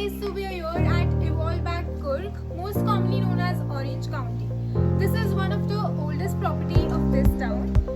guys, so we are here at Coorg, most commonly known as Orange County. This is one of the oldest property of this town.